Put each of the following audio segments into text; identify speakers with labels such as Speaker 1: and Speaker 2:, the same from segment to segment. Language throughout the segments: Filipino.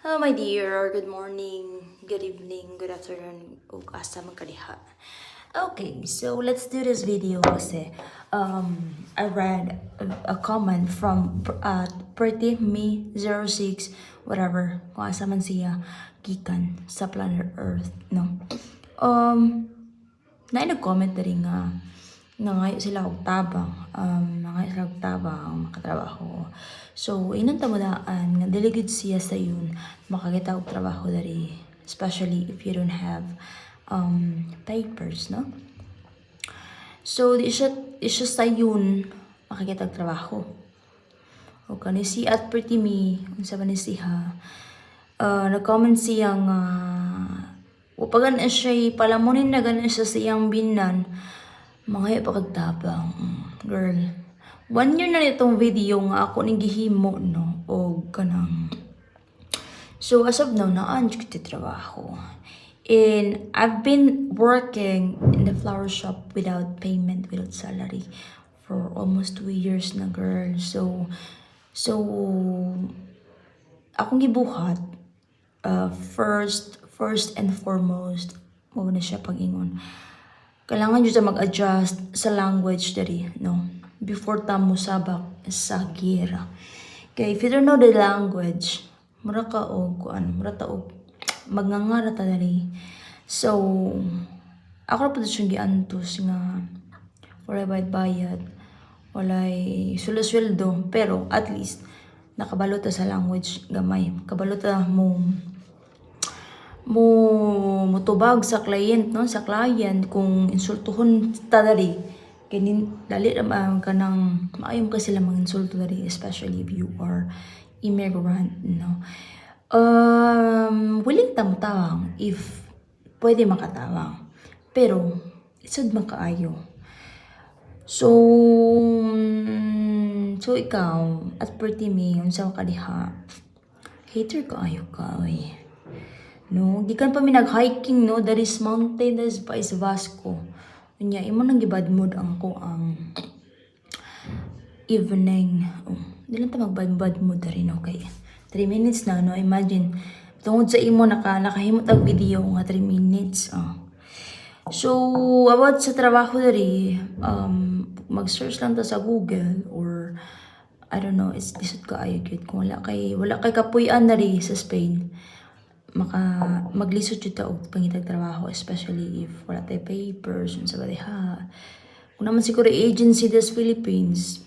Speaker 1: Hello my dear, good morning, good evening, good afternoon, ug asa man kadiha. Okay, so let's do this video kasi I read a comment from Pretty Me 06 whatever kung asa man siya gikan sa planet Earth, no? Na nag-comment diri nga nangayo sila og tabang, nangayo sila og tabang makatrabaho. So inang tamadaan nga dili gid siya sa yun makakita og trabaho diri, especially if you don't have papers, no? So di siya sa yun makakita og trabaho. O kani si at Pretty Me unsa man ni siya, nag-comment siya nga upagan na siya palamunin na ganin siya sa iyang binan mga pagtabang. Girl, 1 year na nitong video nga ako ning gihimo, no? O kanang so as of now naan ko trabaho, and I've been working in the flower shop without payment, without salary for almost 2 years na, girl. So akong gibuhat, first and foremost mo na siya pag-ingon, kailangan dito mag-adjust sa language dari, no? Before ta mo sabak sa gira. Kaya if you don't know the language, mura ka og kuan, mura ta og magngangara ta dari. So ako ra pud siyang giantos nga walay bayad, walay sweldo, pero at least nakabalo ta sa language gamay. Kabalo ta mo mutubag sa client, no? Sa client kung insultuhon ta dari kini dali ra kanang maayong ka sila mga insulto dari, especially if you are immigrant, no? Willing ta mo tawang if pwede makatawang, pero isod makaayo. So ikaw at Pretty Me unsa ka diha, hater ka ayo ka oy, no? Gikan pa mi nag-hiking, no? There is mountain, there is Vasco. Unya, imo nang gibad mood ang ko ang evening. Oh, di lang ta magbad mood rin, okay? 3 minutes na, no? Imagine, tungod sa imo nakahimot ang video nga 3 minutes. So, about sa trabaho dari, mag-search lang ta sa Google or I don't know, it's lisod ka ayo gyud kung wala kay kapuy-an dari sa Spain. Maglisod jud ta og pangitag trabaho, especially if wala tay papers unsa ba diha. Kung naman siguro agency des Philippines,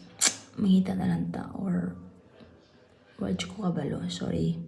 Speaker 1: mangita na lang ta or wala ko kabalo, sorry.